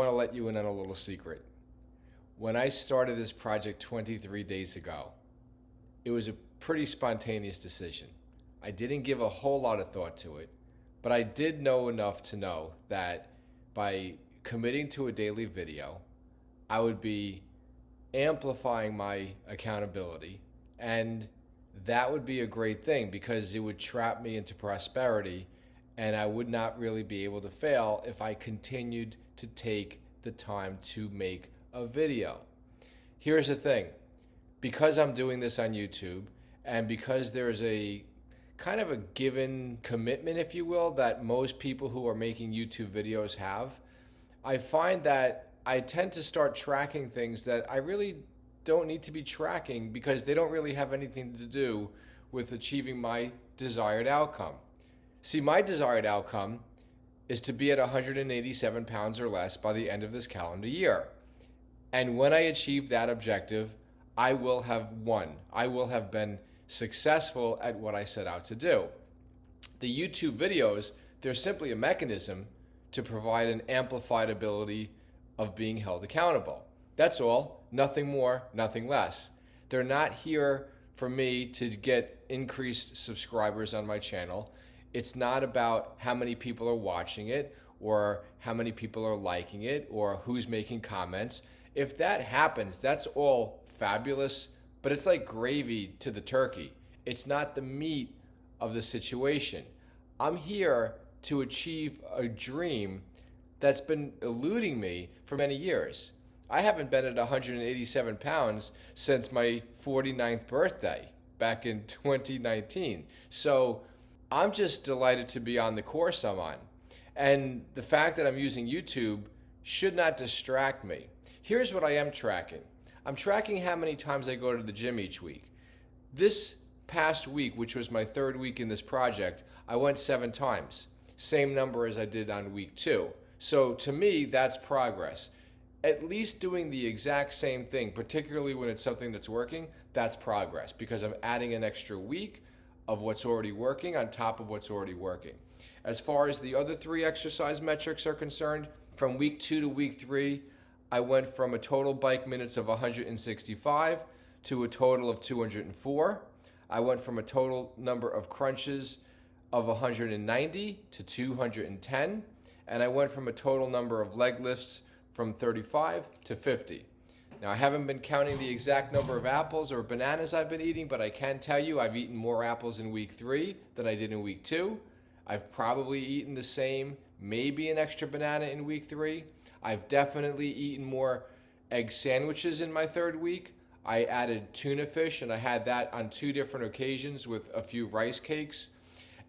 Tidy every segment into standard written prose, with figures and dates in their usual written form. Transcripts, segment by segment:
want to let you in on a little secret. When I started this project 23 days ago, it was a pretty spontaneous decision. I didn't give a whole lot of thought to it, but I did know enough to know that by committing to a daily video, I would be amplifying my accountability, and that would be a great thing because it would trap me into prosperity, and I would not really be able to fail if I continued to take the time to make a video. Here's the thing. Because I'm doing this on YouTube, and because there's a kind of a given commitment, if you will, that most people who are making YouTube videos have, I find that I tend to start tracking things that I really don't need to be tracking because they don't really have anything to do with achieving my desired outcome. See, my desired outcome is to be at 187 pounds or less by the end of this calendar year. And when I achieve that objective, I will have won. I will have been successful at what I set out to do. The YouTube videos, they're simply a mechanism to provide an amplified ability of being held accountable. That's all. Nothing more, nothing less. They're not here for me to get increased subscribers on my channel. It's not about how many people are watching it or how many people are liking it or who's making comments. If that happens, that's all fabulous, but it's like gravy to the turkey. It's not the meat of the situation. I'm here to achieve a dream that's been eluding me for many years. I haven't been at 187 pounds since my 49th birthday back in 2019. So I'm just delighted to be on the course I'm on. And the fact that I'm using YouTube should not distract me. Here's what I am tracking. I'm tracking how many times I go to the gym each week. This past week, which was my third week in this project, I went 7 times. Same number as I did on week 2. So to me, that's progress. At least doing the exact same thing, particularly when it's something that's working, that's progress because I'm adding an extra week of what's already working on top of what's already working. As far as the other 3 exercise metrics are concerned, from week 2 to week 3, I went from a total bike minutes of 165 to a total of 204. I went from a total number of crunches of 190 to 210. And I went from a total number of leg lifts from 35 to 50. Now, I haven't been counting the exact number of apples or bananas I've been eating, but I can tell you I've eaten more apples in week 3 than I did in week 2. I've probably eaten the same, maybe an extra banana in week 3. I've definitely eaten more egg sandwiches in my 3rd week. I added tuna fish, and I had that on 2 different occasions with a few rice cakes.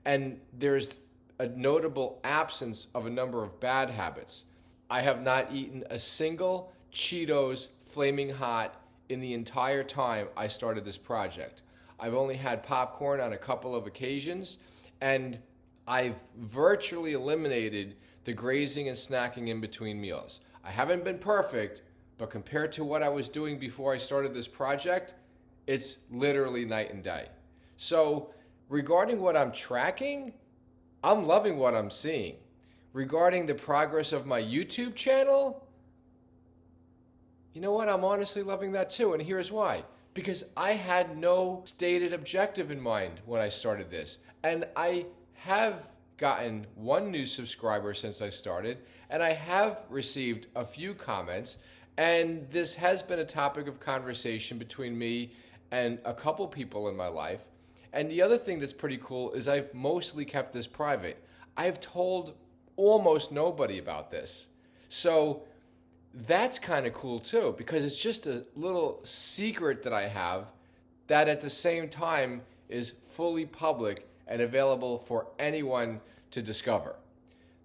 And there's a notable absence of a number of bad habits. I have not eaten a single Cheetos Flaming Hot in the entire time I started this project. I've only had popcorn on a couple of occasions, and I've virtually eliminated the grazing and snacking in between meals. I haven't been perfect, but compared to what I was doing before I started this project, it's literally night and day. So regarding what I'm tracking, I'm loving what I'm seeing. Regarding the progress of my YouTube channel, you know what? I'm honestly loving that too, and here's why. Because I had no stated objective in mind when I started this, and I have gotten 1 new subscriber since I started, and I have received a few comments, and this has been a topic of conversation between me and a couple people in my life. And the other thing that's pretty cool is I've mostly kept this private. I've told almost nobody about this. So that's kind of cool too, because it's just a little secret that I have that at the same time is fully public and available for anyone to discover.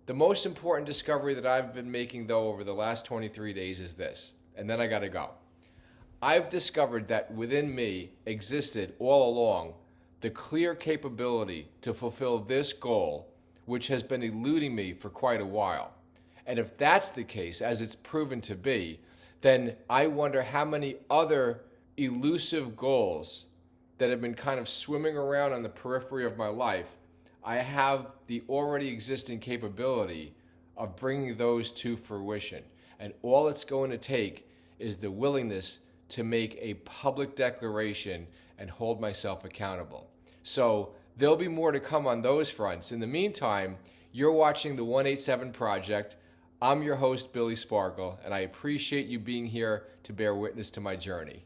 The most important discovery that I've been making, though, over the last 23 days is this, and then I gotta go. I've discovered that within me existed all along the clear capability to fulfill this goal, which has been eluding me for quite a while. And if that's the case, as it's proven to be, then I wonder how many other elusive goals that have been kind of swimming around on the periphery of my life, I have the already existing capability of bringing those to fruition. And all it's going to take is the willingness to make a public declaration and hold myself accountable. So there'll be more to come on those fronts. In the meantime, you're watching the 187 Project. I'm your host, Billy Sparkle, and I appreciate you being here to bear witness to my journey.